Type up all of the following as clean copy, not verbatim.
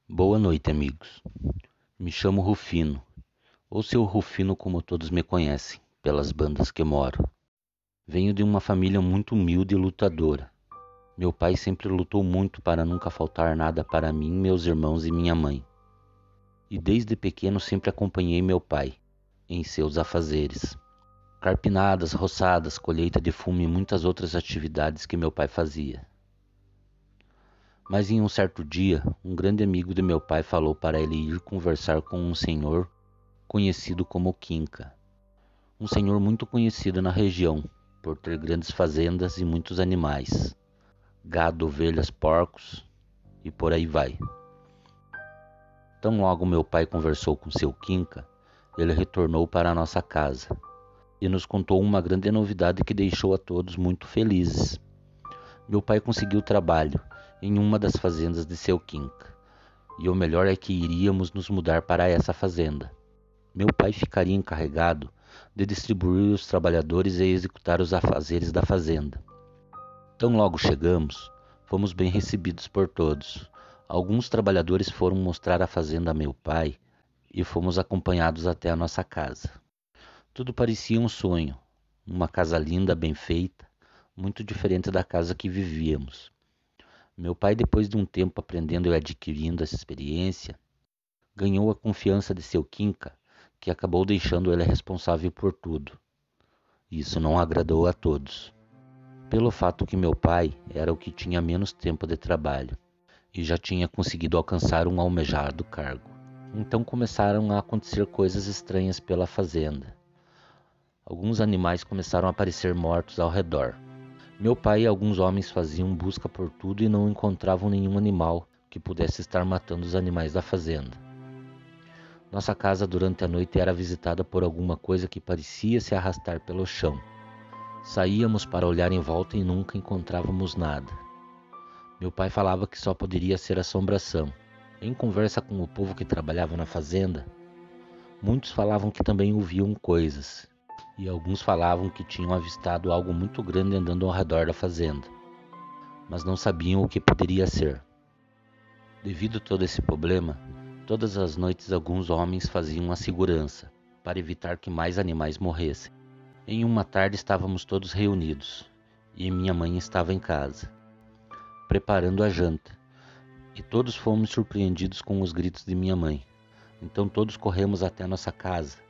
Boa noite, amigos. Me chamo Rufino, ou seu Rufino como todos me conhecem, pelas bandas que moro. Venho de uma família muito humilde e lutadora. Meu pai sempre lutou muito para nunca faltar nada para mim, meus irmãos e minha mãe. E desde pequeno sempre acompanhei meu pai em seus afazeres. Carpinadas, roçadas, colheita de fumo e muitas outras atividades que meu pai fazia. Mas em um certo dia, um grande amigo de meu pai falou para ele ir conversar com um senhor conhecido como Quinca, um senhor muito conhecido na região, por ter grandes fazendas e muitos animais, gado, ovelhas, porcos e por aí vai. Tão logo meu pai conversou com seu Quinca, ele retornou para a nossa casa e nos contou uma grande novidade que deixou a todos muito felizes. Meu pai conseguiu trabalho em uma das fazendas de seu Quinca, e o melhor é que iríamos nos mudar para essa fazenda. Meu pai ficaria encarregado de distribuir os trabalhadores e executar os afazeres da fazenda. Tão logo chegamos, fomos bem recebidos por todos. Alguns trabalhadores foram mostrar a fazenda a meu pai e fomos acompanhados até a nossa casa. Tudo parecia um sonho, uma casa linda, bem feita, muito diferente da casa que vivíamos. Meu pai, depois de um tempo aprendendo e adquirindo essa experiência, ganhou a confiança de seu Quinca, que acabou deixando ele responsável por tudo. Isso não agradou a todos, pelo fato que meu pai era o que tinha menos tempo de trabalho e já tinha conseguido alcançar um almejado cargo. Então começaram a acontecer coisas estranhas pela fazenda. Alguns animais começaram a aparecer mortos ao redor. Meu pai e alguns homens faziam busca por tudo e não encontravam nenhum animal que pudesse estar matando os animais da fazenda. Nossa casa durante a noite era visitada por alguma coisa que parecia se arrastar pelo chão. Saíamos para olhar em volta e nunca encontrávamos nada. Meu pai falava que só poderia ser assombração. Em conversa com o povo que trabalhava na fazenda, muitos falavam que também ouviam coisas, e alguns falavam que tinham avistado algo muito grande andando ao redor da fazenda, mas não sabiam o que poderia ser. Devido a todo esse problema, todas as noites alguns homens faziam a segurança, para evitar que mais animais morressem. Em uma tarde estávamos todos reunidos, e minha mãe estava em casa, preparando a janta, e todos fomos surpreendidos com os gritos de minha mãe. Então todos corremos até nossa casa,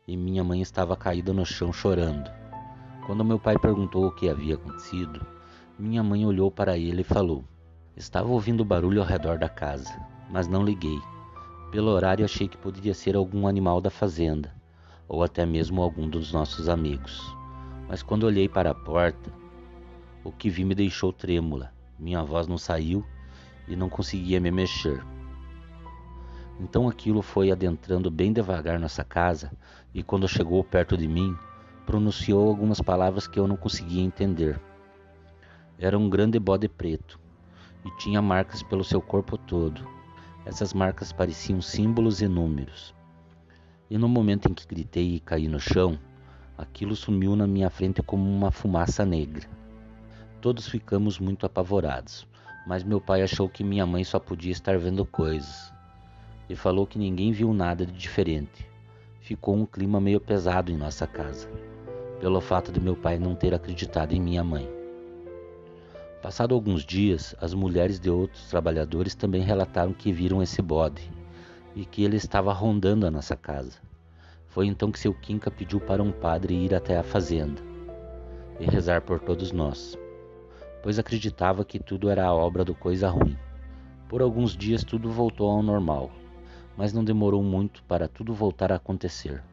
e minha mãe estava caída no chão chorando. Quando meu pai perguntou o que havia acontecido, minha mãe olhou para ele e falou: "Estava ouvindo barulho ao redor da casa, mas não liguei. Pelo horário achei que poderia ser algum animal da fazenda, ou até mesmo algum dos nossos amigos. Mas quando olhei para a porta, o que vi me deixou trêmula. Minha voz não saiu e não conseguia me mexer. Então aquilo foi adentrando bem devagar nossa casa e quando chegou perto de mim, pronunciou algumas palavras que eu não conseguia entender. Era um grande bode preto e tinha marcas pelo seu corpo todo. Essas marcas pareciam símbolos e números. E no momento em que gritei e caí no chão, aquilo sumiu na minha frente como uma fumaça negra. Todos ficamos muito apavorados, mas meu pai achou que minha mãe só podia estar vendo coisas, e falou que ninguém viu nada de diferente. Ficou um clima meio pesado em nossa casa, pelo fato de meu pai não ter acreditado em minha mãe. Passado alguns dias, as mulheres de outros trabalhadores também relataram que viram esse bode, e que ele estava rondando a nossa casa. Foi então que seu Quinca pediu para um padre ir até a fazenda e rezar por todos nós, pois acreditava que tudo era a obra do coisa ruim. Por alguns dias tudo voltou ao normal, mas não demorou muito para tudo voltar a acontecer.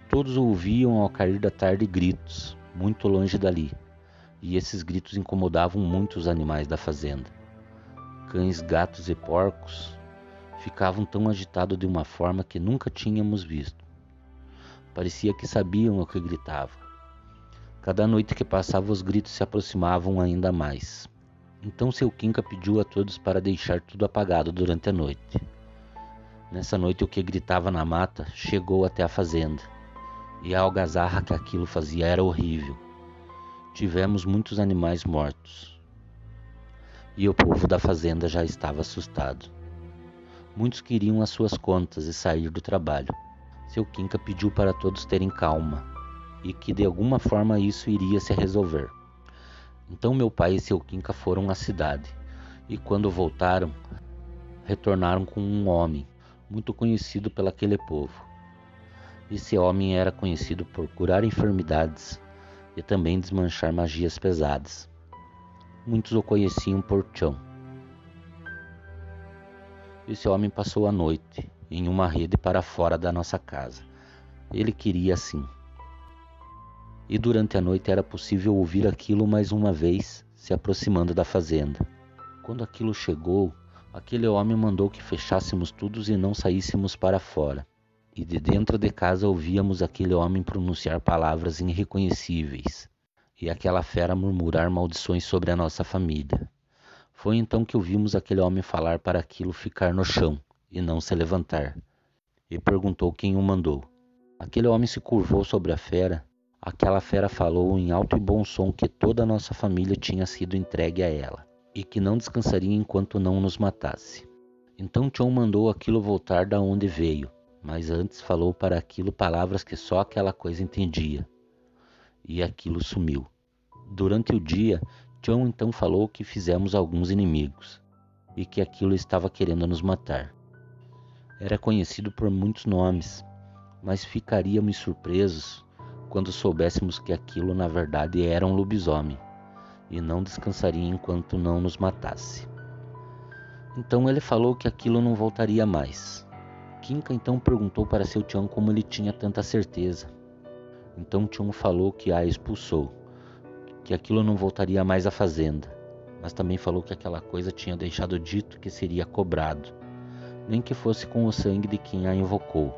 Todos ouviam ao cair da tarde gritos, muito longe dali, e esses gritos incomodavam muito os animais da fazenda. Cães, gatos e porcos ficavam tão agitados de uma forma que nunca tínhamos visto. Parecia que sabiam o que gritava. Cada noite que passava os gritos se aproximavam ainda mais. Então seu Quinca pediu a todos para deixar tudo apagado durante a noite. Nessa noite o que gritava na mata chegou até a fazenda, e a algazarra que aquilo fazia era horrível. Tivemos muitos animais mortos, e o povo da fazenda já estava assustado. Muitos queriam as suas contas e sair do trabalho. Seu Quinca pediu para todos terem calma e que de alguma forma isso iria se resolver. Então meu pai e seu Quinca foram à cidade e quando voltaram, retornaram com um homem muito conhecido pelaquele povo. Esse homem era conhecido por curar enfermidades e também desmanchar magias pesadas. Muitos o conheciam por Chão. Esse homem passou a noite em uma rede para fora da nossa casa. Ele queria assim. E durante a noite era possível ouvir aquilo mais uma vez se aproximando da fazenda. Quando aquilo chegou, aquele homem mandou que fechássemos tudo e não saíssemos para fora. E de dentro de casa ouvíamos aquele homem pronunciar palavras irreconhecíveis e aquela fera murmurar maldições sobre a nossa família. Foi então que ouvimos aquele homem falar para aquilo ficar no chão e não se levantar, e perguntou quem o mandou. Aquele homem se curvou sobre a fera. Aquela fera falou em alto e bom som que toda a nossa família tinha sido entregue a ela, e que não descansaria enquanto não nos matasse. Então Chão mandou aquilo voltar da onde veio, mas antes falou para aquilo palavras que só aquela coisa entendia, e aquilo sumiu. Durante o dia, Chão então falou que fizemos alguns inimigos, e que aquilo estava querendo nos matar. Era conhecido por muitos nomes, mas ficaríamos surpresos quando soubéssemos que aquilo na verdade era um lobisomem, e não descansaria enquanto não nos matasse. Então ele falou que aquilo não voltaria mais. Quinca então perguntou para seu Chão como ele tinha tanta certeza. Então Chão falou que a expulsou, que aquilo não voltaria mais à fazenda, mas também falou que aquela coisa tinha deixado dito que seria cobrado, nem que fosse com o sangue de quem a invocou.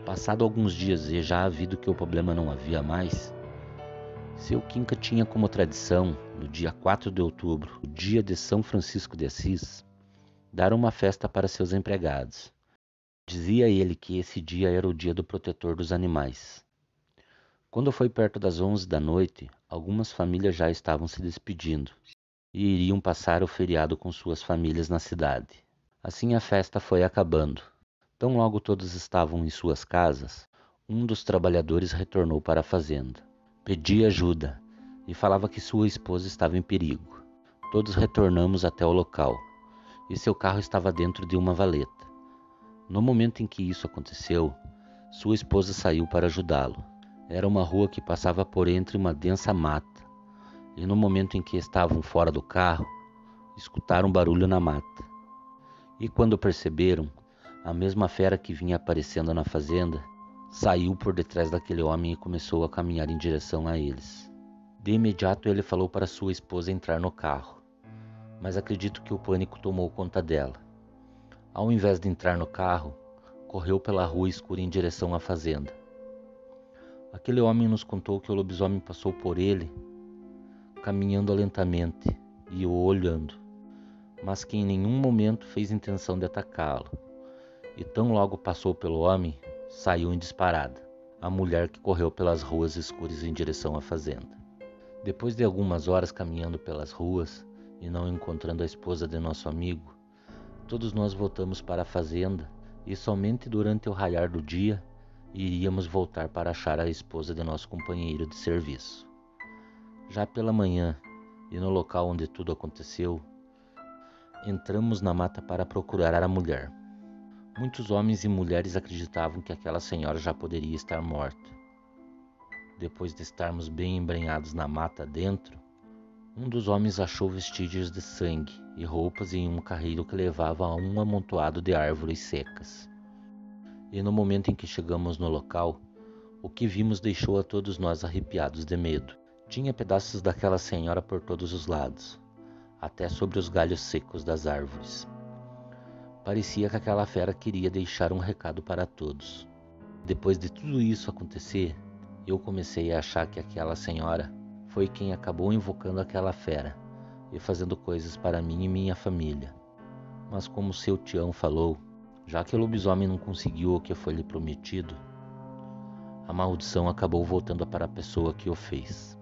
Passado alguns dias e já havido que o problema não havia mais, seu Quinca tinha como tradição, no dia 4 de outubro, o dia de São Francisco de Assis, dar uma festa para seus empregados. Dizia ele que esse dia era o dia do protetor dos animais. Quando foi perto das 11 da noite, algumas famílias já estavam se despedindo e iriam passar o feriado com suas famílias na cidade. Assim a festa foi acabando. Tão logo todos estavam em suas casas, um dos trabalhadores retornou para a fazenda. Pedia ajuda e falava que sua esposa estava em perigo. Todos retornamos até o local e seu carro estava dentro de uma valeta. No momento em que isso aconteceu, sua esposa saiu para ajudá-lo. Era uma rua que passava por entre uma densa mata, e no momento em que estavam fora do carro, escutaram barulho na mata. E quando perceberam, a mesma fera que vinha aparecendo na fazenda saiu por detrás daquele homem e começou a caminhar em direção a eles. De imediato ele falou para sua esposa entrar no carro, mas acredito que o pânico tomou conta dela. Ao invés de entrar no carro, correu pela rua escura em direção à fazenda. Aquele homem nos contou que o lobisomem passou por ele, caminhando lentamente e o olhando, mas que em nenhum momento fez intenção de atacá-lo. E tão logo passou pelo homem, saiu em disparada, a mulher que correu pelas ruas escuras em direção à fazenda. Depois de algumas horas caminhando pelas ruas e não encontrando a esposa de nosso amigo, todos nós voltamos para a fazenda e somente durante o raiar do dia iríamos voltar para achar a esposa de nosso companheiro de serviço. Já pela manhã, e no local onde tudo aconteceu, entramos na mata para procurar a mulher. Muitos homens e mulheres acreditavam que aquela senhora já poderia estar morta. Depois de estarmos bem embrenhados na mata dentro, um dos homens achou vestígios de sangue e roupas em um carreiro que levava a um amontoado de árvores secas. E no momento em que chegamos no local, o que vimos deixou a todos nós arrepiados de medo. Tinha pedaços daquela senhora por todos os lados, até sobre os galhos secos das árvores. Parecia que aquela fera queria deixar um recado para todos. Depois de tudo isso acontecer, eu comecei a achar que aquela senhora foi quem acabou invocando aquela fera e fazendo coisas para mim e minha família. Mas como seu Tião falou, já que o lobisomem não conseguiu o que foi lhe prometido, a maldição acabou voltando para a pessoa que o fez.